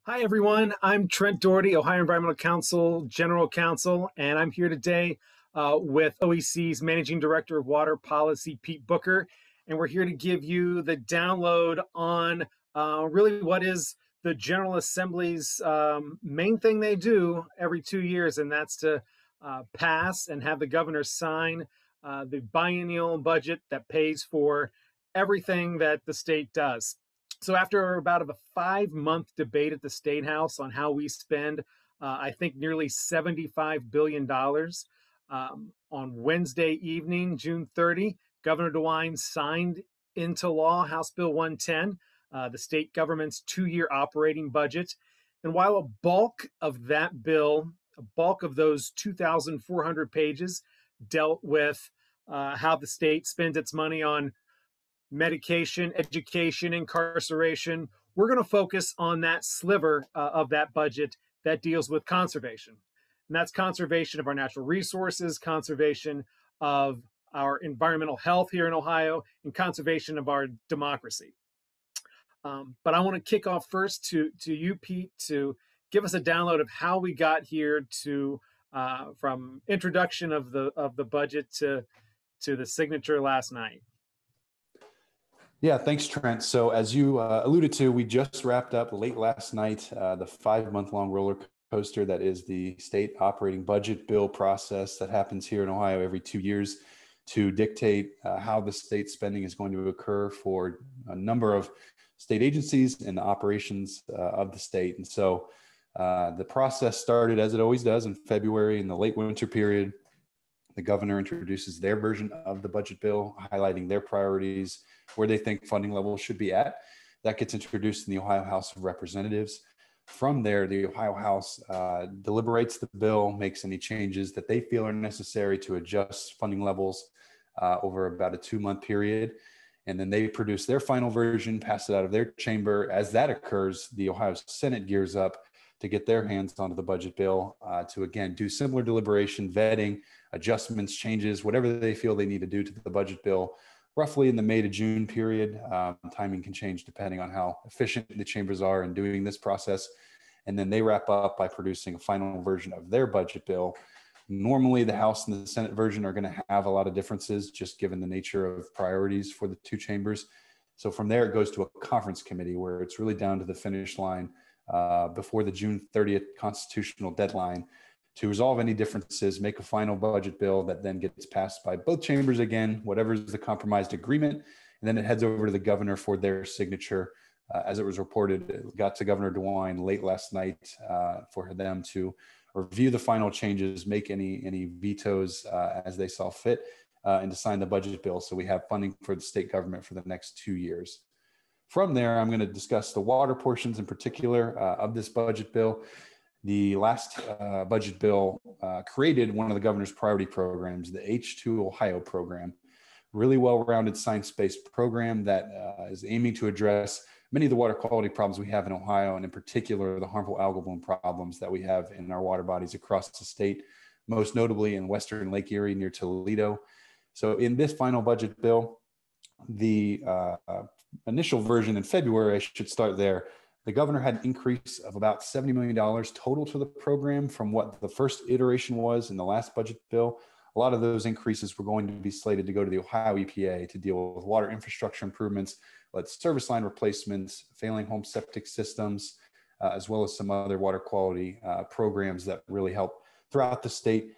Hi, everyone. I'm Trent Doherty, Ohio Environmental Council General Counsel, and I'm here today with OEC's Managing Director of Water Policy, Pete Booker. And we're here to give you the download on really what is the General Assembly's main thing they do every 2 years, and that's to pass and have the governor sign the biennial budget that pays for everything that the state does. So after about a 5-month debate at the State House on how we spend, I think nearly $75 billion, on Wednesday evening, June 30, Governor DeWine signed into law House Bill 110, the state government's 2-year operating budget. And while a bulk of that bill, a bulk of those 2,400 pages dealt with how the state spends its money on medication, education, incarceration. We're going to focus on that sliver of that budget that deals with conservation. And that's conservation of our natural resources, conservation of our environmental health here in Ohio, and conservation of our democracy. But I want to kick off first to you, Pete, to give us a download of how we got here to from introduction of the budget to the signature last night. Yeah, thanks, Trent. So as you alluded to, we just wrapped up late last night the 5-month-long roller coaster that is the state operating budget bill process that happens here in Ohio every 2 years to dictate how the state spending is going to occur for a number of state agencies and the operations of the state. And so the process started, as it always does, in February in the late winter period. The governor introduces their version of the budget bill, highlighting their priorities, where they think funding levels should be at. That gets introduced in the Ohio House of Representatives. From there, the Ohio House deliberates the bill, makes any changes that they feel are necessary to adjust funding levels over about a 2-month period. And then they produce their final version, pass it out of their chamber. As that occurs, the Ohio Senate gears up to get their hands onto the budget bill to, again, do similar deliberation, vetting, adjustments, changes, whatever they feel they need to do to the budget bill, roughly in the May to June period. Timing can change depending on how efficient the chambers are in doing this process. And then they wrap up by producing a final version of their budget bill. Normally, the House and the Senate version are going to have a lot of differences, just given the nature of priorities for the two chambers. So from there, it goes to a conference committee where it's really down to the finish line before the June 30th constitutional deadline to resolve any differences, make a final budget bill that then gets passed by both chambers again, whatever is the compromised agreement, and then it heads over to the governor for their signature. As it was reported, it got to Governor DeWine late last night for them to review the final changes, make any vetoes as they saw fit, and to sign the budget bill. So we have funding for the state government for the next 2 years. From there, I'm going to discuss the water portions in particular of this budget bill. The last budget bill created one of the governor's priority programs, the H2 Ohio program, really well-rounded science-based program that is aiming to address many of the water quality problems we have in Ohio, and in particular, the harmful algal bloom problems that we have in our water bodies across the state, most notably in western Lake Erie near Toledo. So in this final budget bill, the initial version in February, I should start there, the governor had an increase of about $70 million total to the program from what the first iteration was in the last budget bill. A lot of those increases were going to be slated to go to the Ohio EPA to deal with water infrastructure improvements, like service line replacements, failing home septic systems, as well as some other water quality programs that really help throughout the state.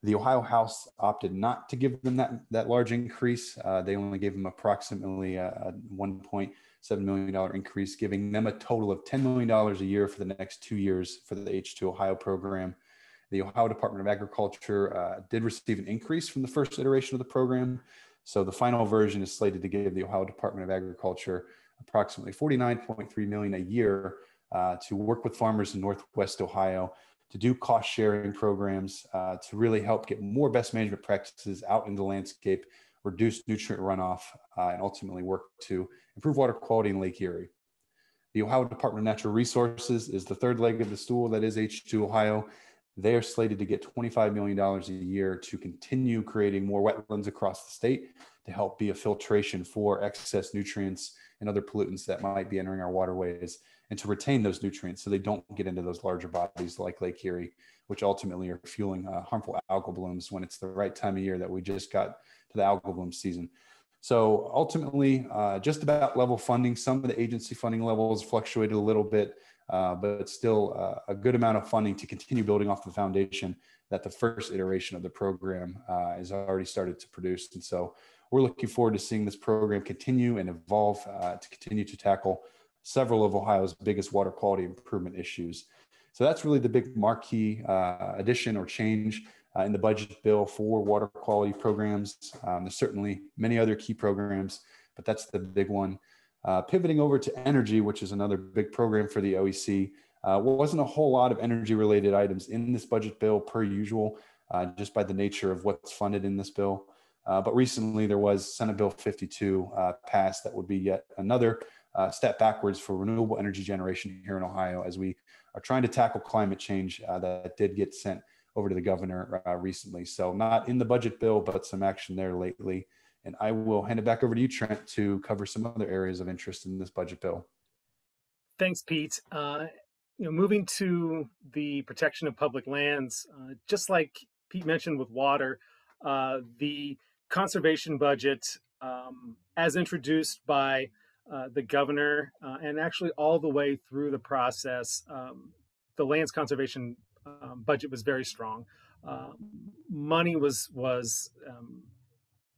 The Ohio House opted not to give them that large increase. They only gave them approximately a $1.7 million increase, giving them a total of $10 million a year for the next 2 years for the H2 Ohio program. The Ohio Department of Agriculture did receive an increase from the first iteration of the program. So the final version is slated to give the Ohio Department of Agriculture approximately $49.3 million a year to work with farmers in Northwest Ohio, to do cost sharing programs, to really help get more best management practices out in the landscape, reduce nutrient runoff, and ultimately work to improve water quality in Lake Erie. The Ohio Department of Natural Resources is the third leg of the stool that is H2 Ohio. They are slated to get $25 million a year to continue creating more wetlands across the state to help be a filtration for excess nutrients and other pollutants that might be entering our waterways, and to retain those nutrients so they don't get into those larger bodies like Lake Erie, which ultimately are fueling harmful algal blooms when it's the right time of year that we just got to the algal bloom season. So ultimately, just about level funding. Some of the agency funding levels fluctuated a little bit, but still a good amount of funding to continue building off the foundation that the first iteration of the program has already started to produce. And so we're looking forward to seeing this program continue and evolve to continue to tackle several of Ohio's biggest water quality improvement issues. So that's really the big marquee addition or change in the budget bill for water quality programs. There's certainly many other key programs, but that's the big one. Pivoting over to energy, which is another big program for the OEC, wasn't a whole lot of energy related items in this budget bill per usual, just by the nature of what's funded in this bill. But recently there was Senate Bill 52 passed that would be yet another step backwards for renewable energy generation here in Ohio as we are trying to tackle climate change that did get sent over to the governor recently. So not in the budget bill, but some action there lately. And I will hand it back over to you, Trent, to cover some other areas of interest in this budget bill. Thanks, Pete. Moving to the protection of public lands, just like Pete mentioned with water, the conservation budget, as introduced by the governor, and actually all the way through the process, the lands conservation budget was very strong. Money was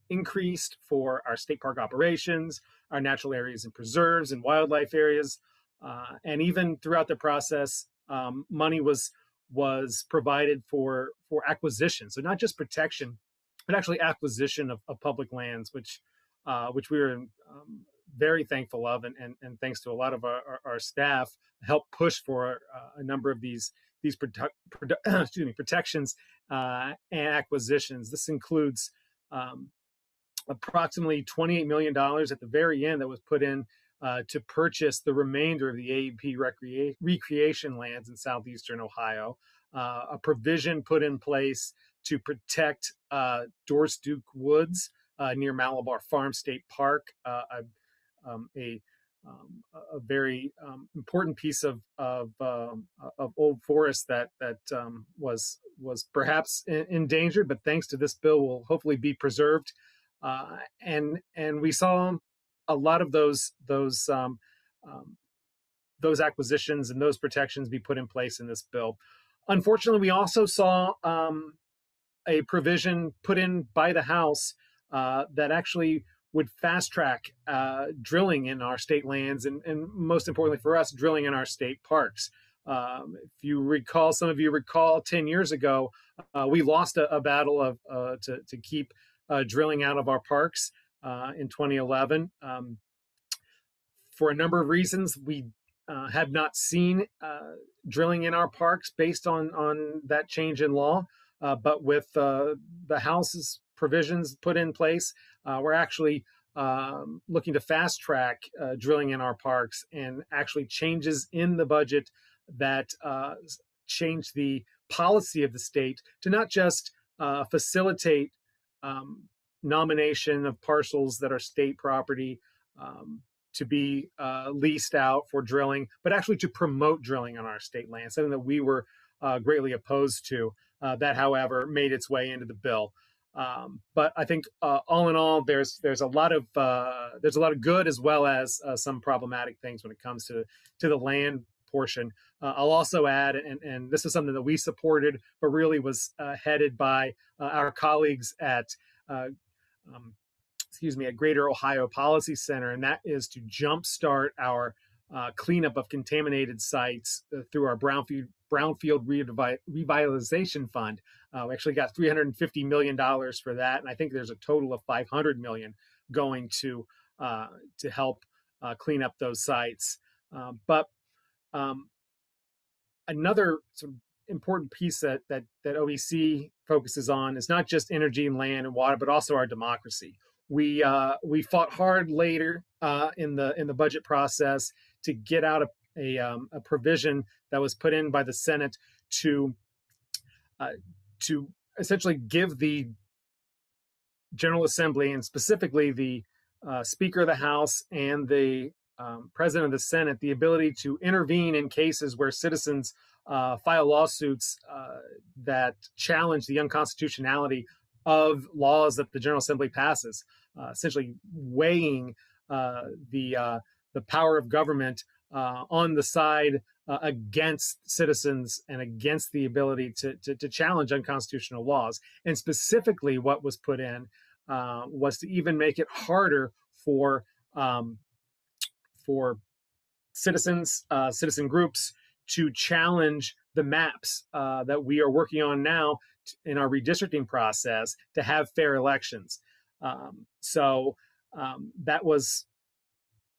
increased for our state park operations, our natural areas and preserves and wildlife areas, and even throughout the process, money was provided for acquisition. So not just protection, but actually acquisition of public lands, which we were very thankful of, and thanks to a lot of our staff, helped push for a number of these protections and acquisitions. This includes approximately $28 million at the very end that was put in to purchase the remainder of the AEP recreation lands in southeastern Ohio. A provision put in place to protect Dorse Duke Woods near Malabar Farm State Park, a very important piece of old forest that was perhaps endangered, but thanks to this bill will hopefully be preserved. And we saw a lot of those acquisitions and those protections be put in place in this bill. Unfortunately, we also saw a provision put in by the House that actually would fast track drilling in our state lands, and most importantly for us, drilling in our state parks. If you recall, some of you recall 10 years ago, we lost a battle to keep drilling out of our parks in 2011. For a number of reasons, we have not seen drilling in our parks based on that change in law. But with the House's provisions put in place, we're actually looking to fast track drilling in our parks, and actually changes in the budget that change the policy of the state to not just facilitate nomination of parcels that are state property to be leased out for drilling, but actually to promote drilling on our state land, something that we were greatly opposed to. That, however, made its way into the bill. But I think all in all, there's a lot of good as well as some problematic things when it comes to the land portion. I'll also add, and this is something that we supported, but really was headed by our colleagues at Greater Ohio Policy Center, and that is to jumpstart our cleanup of contaminated sites through our brownfield revitalization fund. We actually got $350 million for that, and I think there's a total of $500 million going to help clean up those sites. But another sort of important piece that OEC focuses on is not just energy and land and water, but also our democracy. We fought hard later in the budget process to get out a provision that was put in by the Senate to essentially give the General Assembly, and specifically the Speaker of the House and the president of the Senate the ability to intervene in cases where citizens file lawsuits that challenge the unconstitutionality of laws that the General Assembly passes, essentially weighing the power of government on the side against citizens and against the ability to challenge unconstitutional laws. And specifically, what was put in was to even make it harder for citizens, citizen groups, to challenge the maps that we are working on now in our redistricting process to have fair elections. So that was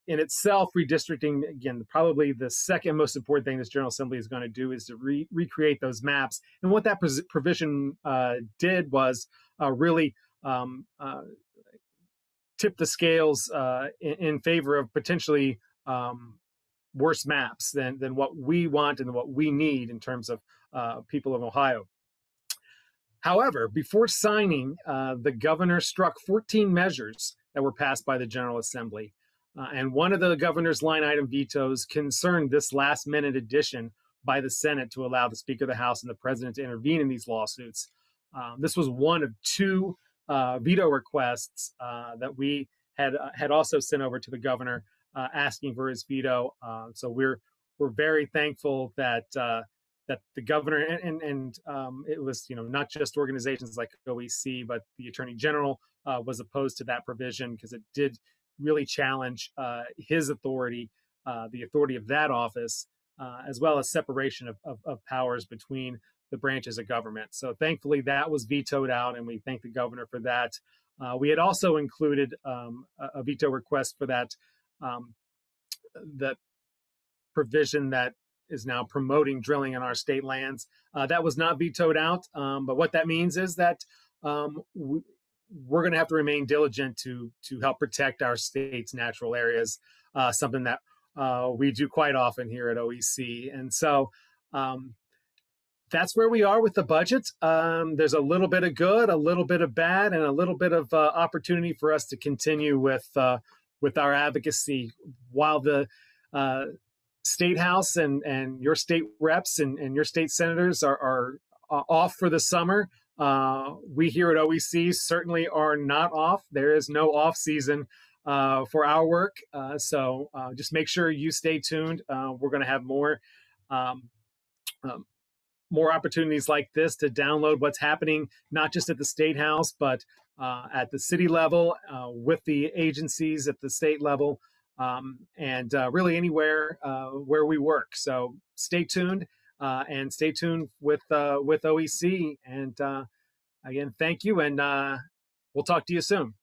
in itself redistricting. Again, probably the second most important thing this General Assembly is going to do is to recreate those maps. And what that provision did was really tip the scales in favor of potentially worse maps than what we want and what we need in terms of people of Ohio. However, before signing, the governor struck 14 measures that were passed by the General Assembly. And one of the governor's line item vetoes concerned this last minute addition by the Senate to allow the Speaker of the House and the President to intervene in these lawsuits. This was one of two veto requests that we had also sent over to the governor asking for his veto. So we're very thankful that that the governor and it was not just organizations like OEC, but the Attorney General was opposed to that provision because it did really challenge his authority, the authority of that office, as well as separation of powers between the branches of government. So thankfully that was vetoed out, and we thank the governor for that. We had also included a veto request for that provision that is now promoting drilling on our state lands. That was not vetoed out, but what that means is that we're going to have to remain diligent to help protect our state's natural areas, something that we do quite often here at OEC. And so that's where we are with the budget. There's a little bit of good, a little bit of bad, and a little bit of opportunity for us to continue with our advocacy while the State House and your state reps and your state senators are off for the summer. We here at OEC certainly are not off. There is no off season for our work. So just make sure you stay tuned. We're going to have more opportunities like this to download what's happening, not just at the State House, but at the city level, with the agencies at the state level, and really anywhere where we work. So stay tuned and stay tuned with OEC. And again, thank you, and we'll talk to you soon.